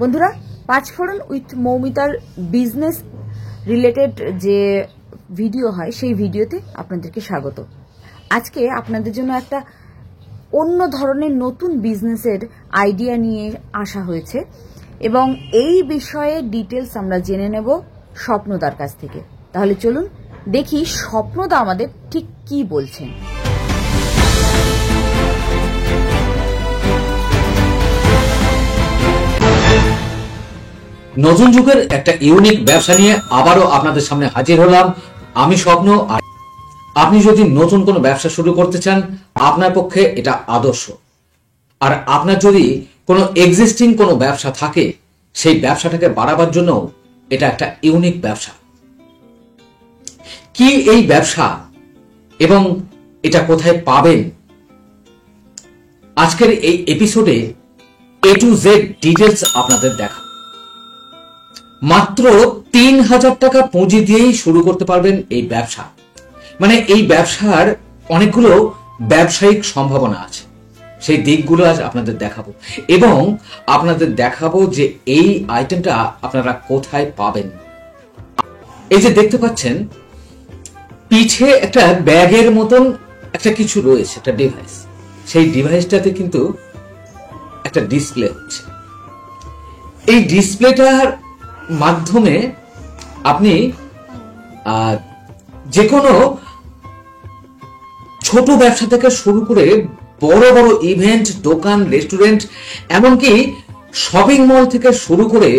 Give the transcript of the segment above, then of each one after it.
বন্ধুরা, পাঁচফোড়ন with মৌমিতার business related যে video হয় সেই ভিডিওতে আপনাদেরকে স্বাগত। আজকে আপনাদের জন্য একটা অন্য ধরনের নতুন বিজনেসের আইডিয়া নিয়ে আসা হয়েছে এবং এই বিষয়ে ডিটেলস আমরা জেনে নেব স্বপ্নদার কাছ থেকে। তাহলে চলুন দেখি স্বপ্নদা আমাদের ঠিক কি বলছেন। নতুন যুগের একটা ইউনিক ব্যবসা নিয়ে আবারও আপনাদের সামনে হাজির হলাম। আমি স্বপ্ন। আর আপনি যদি নতুন কোনো ব্যবসা শুরু করতে চান, আপনার পক্ষে এটা আদর্শ। আর আপনার যদি কোনো এক্সিস্টিং কোনো ব্যবসা থাকে, সেই ব্যবসাটাকে বাড়াবার জন্য এটা একটা ইউনিক ব্যবসা। কি এই ব্যবসা এবং এটা কোথায় পাবেন, আজকের এই এপিসোডে A to Z ডিটেলস আপনাদের দেখা। মাত্র ৩,০০০ টাকা পুঁজি দিয়েই শুরু করতে পারবেন এই ব্যবসা। মানে এই ব্যবসার অনেকগুলো ব্যবসায়িক সম্ভাবনা আছে, সেই দিকগুলো আজ আপনাদের দেখাবো এবং আপনাদের দেখাবো যে এই আইটেমটা আপনারা কোথায় পাবেন। এই যে দেখতে পাচ্ছেন পিঠে একটা ব্যাগের মতন একটা কিছু রয়েছে, একটা ডিভাইস। সেই ডিভাইসটাতে কিন্তু একটা ডিসপ্লে হচ্ছে। এই ডিসপ্লেটার মাধ্যমে আপনি যে কোনো ছোট ব্যবসা থেকে শুরু করে বড় বড় ইভেন্ট, দোকান, রেস্টুরেন্ট, এমনকি শপিং মল থেকে শুরু করে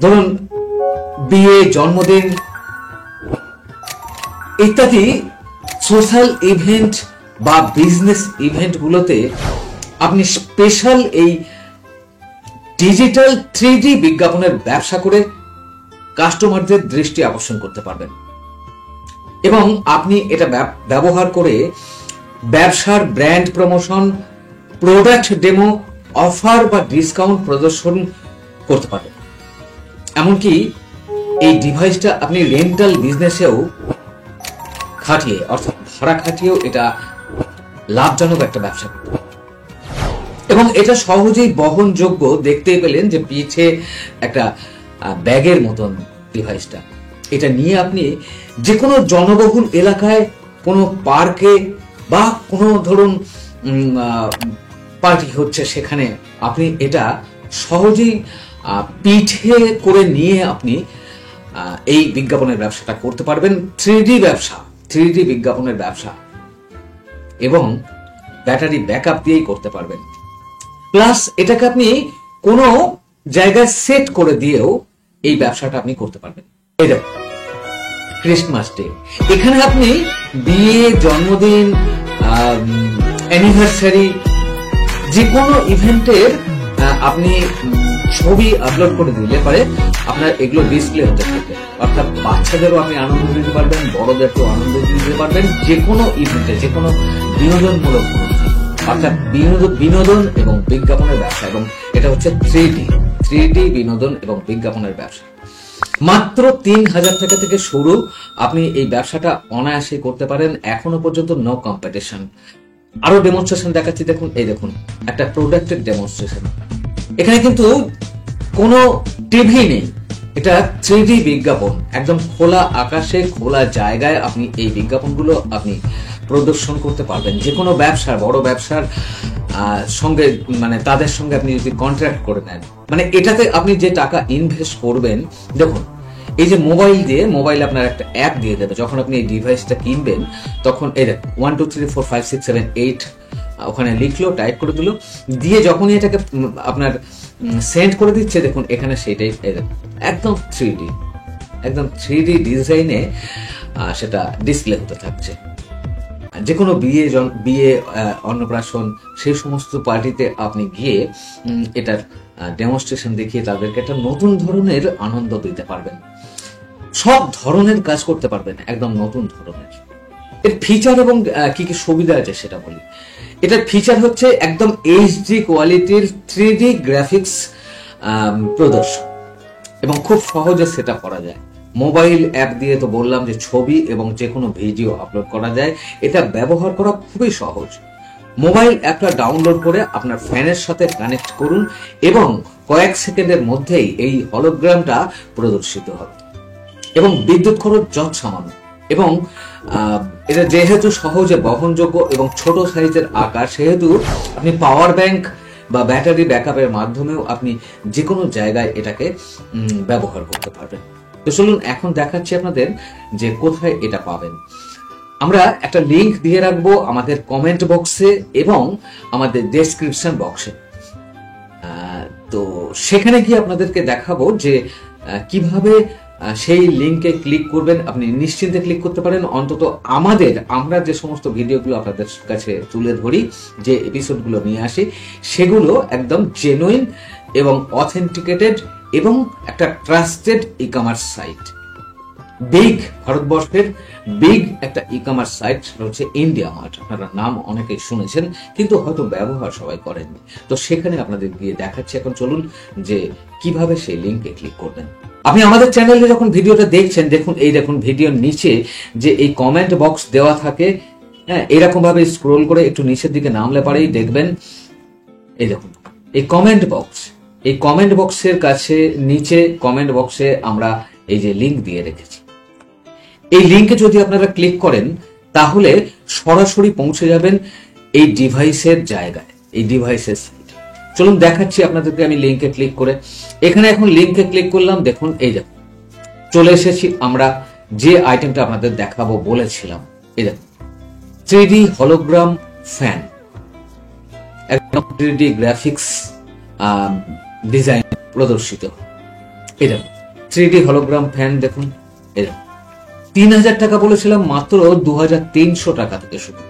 ধরুন বিয়ে, জন্মদিন ইত্যাদি সোশ্যাল ইভেন্ট বা বিজনেস ইভেন্ট গুলোতে আপনি স্পেশাল এই ডিজিটাল 3D বিজ্ঞাপনের ব্যবসা করে কাস্টমারদের দৃষ্টি আকর্ষণ করতে পারবেন এবং আপনি এটা ব্যবহার করে ব্যবসার brand promotion, product demo, offer বা ডিসকাউন্ট প্রদর্শন করতে পারবেন। এমনকি এই ডিভাইসটা আপনি রেন্টাল বিজনেসেও খাটিয়ে, অর্থাৎ ভাড়া খাটিয়েও এটা লাভজনক একটা ব্যবসা করতে পারবেন। এবং এটা সহজেই বহনযোগ্য। দেখতেই পেলেন যে পিছে একটা ব্যাগের মতন ডিভাইসটা। এটা নিয়ে আপনি যে কোনো জনবহুল এলাকায়, কোনো পার্কে বা কোনো ধরুন পার্টি হচ্ছে, সেখানে আপনি এটা সহজেই পিঠে করে নিয়ে আপনি এই বিজ্ঞাপনের ব্যবসাটা করতে পারবেন। 3D ব্যবসা, 3D বিজ্ঞাপনের ব্যবসা এবং ব্যাটারি ব্যাকআপ দিয়েই করতে পারবেন। প্লাস এটাকে আপনি কোনো জায়গায় সেট করে দিয়েও এই ব্যবসাটা আপনি করতে পারবেন। এই দেখুন, ক্রিসমাস ডে, এখানে আপনি বিয়ে, জন্মদিন, অ্যানিভার্সারি, যে কোনো ইভেন্টের আপনি ছবি আপলোড করে দিলে পারে আপনার এগুলো ডিসপ্লে হতে থাকে। অর্থাৎ বাচ্চাদেরও আপনি আনন্দ দিতে পারবেন, বড়দেরকেও আনন্দ দিতে পারবেন যে কোনো ইভেন্টে, যে কোনো বিনোদনমূলক, অর্থাৎ বিনোদন এবং বিজ্ঞাপনের ব্যবসা। এবং এটা হচ্ছে 3D বিনোদন এবং বিজ্ঞাপনের ব্যবসা। মাত্র ৩,০০০ টাকা থেকে শুরু। আপনি এই ব্যবসাটা অনায়াসে করতে পারেন। এখনো পর্যন্ত নো কম্পিটিশন। আরো ডেমনস্ট্রেশন দেখাচ্ছি। দেখুন, এই দেখুন একটা প্রোডাক্টের ডেমনস্ট্রেশন। এখানে কিন্তু কোনো টিভি নেই, এটা 3D বিজ্ঞাপন। একদম খোলা আকাশে, খোলা জায়গায় আপনি এই বিজ্ঞাপনগুলো আপনি প্রদর্শন করতে পারবেন। যে কোনো ব্যবসার, বড় ব্যবসার সঙ্গে, মানে তাদের সঙ্গে আপনি যদি কন্ট্রাক্ট করে নেন, মানে এটাতে আপনি যে টাকা ইনভেস্ট করবেন, দেখুন এই যে মোবাইল আপনার একটা অ্যাপ দিয়ে দেবে। যখন আপনি এই ডিভাইসটা কিনবেন তখন এই দেখ 1 2 3 4 5 6 7 8 ওখানে লিখলো, টাইপ করে দিল, দিয়ে যখনই এটাকে আপনার সেন্ড করে দিচ্ছে, দেখুন এখানে সেটাই একদম 3D ডিজাইনে সেটা ডিসপ্লে হতে থাকছে। যে কোনো বিয়ে, অন্নপ্রাশন, সেই সমস্ত পার্টিতে আপনি গিয়ে এটার ডেমনস্ট্রেশন দেখিয়ে তাদেরকে একটা নতুন ধরনের আনন্দ দিতে পারবেন। সব ধরনের কাজ করতে পারবেন, একদম নতুন ধরনের। এর ফিচার এবং কি কি সুবিধা আছে সেটা বলি। এটার ফিচার হচ্ছে একদম HD কোয়ালিটির 3D গ্রাফিক্স প্রদর্শন এবং খুব সহজে সেট করা যায়। মোবাইল অ্যাপ দিয়ে তো বললাম যে ছবি এবং যে কোনো ভিডিও আপলোড করা যায়। এটা ব্যবহার করা খুবই সহজ। মোবাইল অ্যাপটা ডাউনলোড করে আপনার ফ্যানের সাথে কানেক্ট করুন এবং কয়েক সেকেন্ডের মধ্যেই এই হলোগ্রামটা প্রদর্শিত হবে এবং বিদ্যুৎ খরচ যত সামান্য এবং এটা যেহেতু সহজে বহনযোগ্য এবং ছোট সাইজের আকার, সেহেতু আপনি পাওয়ার ব্যাংক বা ব্যাটারি ব্যাকআপের মাধ্যমেও আপনি যে কোনো জায়গায় এটাকে ব্যবহার করতে পারবেন। তো চলুন এখন দেখাচ্ছি আপনাদের যে কোথায় এটা পাবেন। আমরা একটা লিংক দিয়ে রাখবো আমাদের কমেন্ট বক্সে এবং আমাদের ডেসক্রিপশন বক্সে। তো সেখানে গিয়ে আপনাদেরকে দেখাবো যে কিভাবে সেই লিংকে ক্লিক করবেন। আপনি নিশ্চিন্তে ক্লিক করতে পারেন। অন্তত আমরা যে সমস্ত ভিডিওগুলো আপনাদের কাছে তুলে ধরি, যে এপিসোডগুলো নিয়ে আসি, সেগুলো একদম জেনুইন এবং অথেন্টিকেটেড এবং একটা ট্রাস্টেড ই কমার্স সাইট। ভারতবর্ষের বিগ একটা ই কমার্স সাইট হচ্ছে ইন্ডিয়া মার্ট। আপনারা নাম অনেকেই শুনেছেন কিন্তু হয়তো ব্যবহার সবাই করেননি। তো সেখানে আপনাদের গিয়ে দেখাচ্ছি। এখন চলুন যে কিভাবে সেই লিংকে ক্লিক করবেন। আপনি আমাদের চ্যানেলে যখন ভিডিওটা দেখছেন, দেখুন ভিডিওর নিচে যে এই কমেন্ট বক্স দেওয়া থাকে, হ্যাঁ, এরকম ভাবে স্ক্রোল করে একটু নিচের দিকে নামলে পারেই দেখবেন এই দেখুন এই কমেন্ট বক্স। এই কমেন্ট বক্সের কাছে নিচে কমেন্ট বক্সে আমরা এই যে লিংক দিয়ে রেখেছি, এই লিংকে যদি আপনারা ক্লিক করেন তাহলে সরাসরি পৌঁছে যাবেন এই ডিভাইসের জায়গায়, এই ডিভাইসের সাইটে। চলুন দেখাচ্ছি আপনাদেরকে আমি লিংকে ক্লিক করে। এখানে এখন লিংকে ক্লিক করলাম, দেখুন এই দেখুন চলে এসেছি আমরা যে আইটেমটা আপনাদের দেখাবো বলেছিলাম। এই দেখুন 3D হলোগ্রাম ফ্যান, একদম 3D গ্রাফিক্স ডিজাইন প্রদর্শিত। এই দেখুন 3D হলোগ্রাম ফ্যান, দেখুন এই দেখুন 3000 টাকা বলেছিলাম, মাত্র 2300 টাকা থেকে শুরু।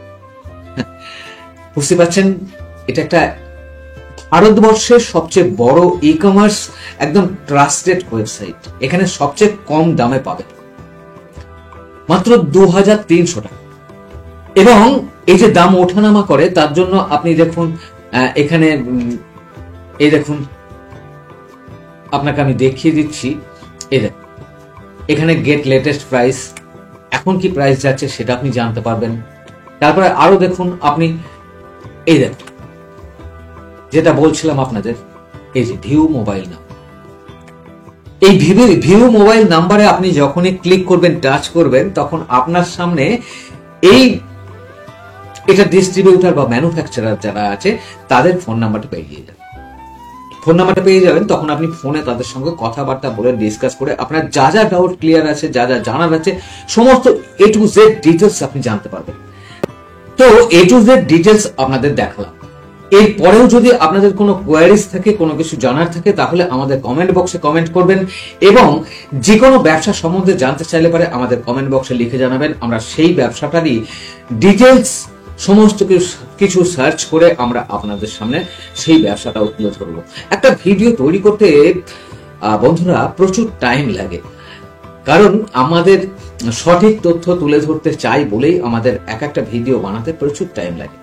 বুঝতে পারছেন, এটা একটা ভারতবর্ষের সবচেয়ে বড় ই কমার্স, একদম ট্রাস্টেড ওয়েবসাইট। এখানে সবচেয়ে কম দামে পাবেন, মাত্র 2300 টাকা। এবং এই যে দাম ওঠানামা করে তার জন্য আপনি দেখুন এখানে এই দেখুন আপনাকে আমি দেখিয়ে দিচ্ছি। এই দেখুন এখানে গেট লেটেস্ট প্রাইস, এখন কি প্রাইস যাচ্ছে সেটা আপনি জানতে পারবেন। তারপরে আরো দেখুন আপনি এই দেখুন যেটা বলছিলাম আপনাদের, এই যে ভিউ মোবাইল নাম্বার। এই ভিউ মোবাইল নাম্বারে আপনি যখনই ক্লিক করবেন, টাচ করবেন, তখন আপনার সামনে এটা ডিস্ট্রিবিউটার বা ম্যানুফ্যাকচারার যারা আছে তাদের ফোন নাম্বারটা পেয়ে যাবেন। তখন আপনি ফোনে তাদের সঙ্গে কথাবার্তা বলে ডিসকাস করে আপনার যা যা ডাউট ক্লিয়ার আছে, যা যা জানার আছে, সমস্ত A to Z ডিটেলস আপনি জানতে পারবেন। তো A to Z ডিটেলস আপনাদের দেখালাম। এরপরেও যদি আপনাদের কোনো কোয়ারিজ থাকে, কোনো কিছু জানার থাকে, তাহলে আমাদের কমেন্ট বক্সে কমেন্ট করবেন এবং যে কোনো ব্যবসা সম্বন্ধে জানতে চাইলে পারে আমাদের কমেন্ট বক্সে লিখে জানাবেন। আমরা সেই ব্যবসাটারই ডিটেলস সমস্ত কিছু সার্চ করে আমরা আপনাদের সামনে সেই ব্যবসাটাও তুলে ধরবো। একটা ভিডিও তৈরি করতে বন্ধুরা প্রচুর টাইম লাগে, কারণ আমাদের সঠিক তথ্য তুলে ধরতে চাই বলেই আমাদের একটা ভিডিও বানাতে প্রচুর টাইম লাগে।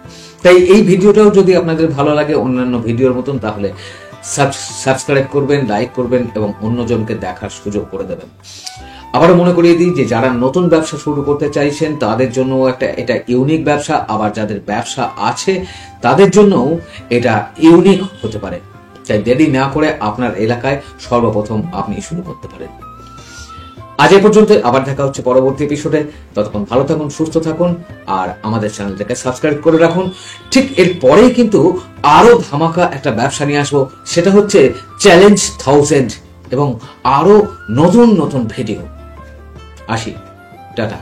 তাই এই ভিডিওটাও যদি আপনাদের ভালো লাগে অন্যান্য ভিডিওর মতন, তাহলে সাবস্ক্রাইব করবেন, লাইক করবেন এবং অন্যজনকে দেখার সুযোগ করে দেবেন। আবারও মনে করিয়ে দিই যে যারা নতুন ব্যবসা শুরু করতে চাইছেন তাদের জন্য এটা ইউনিক ব্যবসা, আবার যাদের ব্যবসা আছে তাদের জন্যও এটা ইউনিক হতে পারে। তাই দেরি না করে আপনার এলাকায় সর্বপ্রথম আপনি শুরু করতে পারেন। আজ এ পর্যন্ত, আবার দেখা হচ্ছে পরবর্তী এপিসোডে। ততক্ষণ ভালো থাকুন, সুস্থ থাকুন আর আমাদের চ্যানেলটাকে সাবস্ক্রাইব করে রাখুন। ঠিক এর পরেই কিন্তু আরো ধামাকা একটা ব্যবসা নিয়ে আসবো, সেটা হচ্ছে চ্যালেঞ্জ 1000 এবং আরো নতুন নতুন ভিডিও। আসি, টাটা।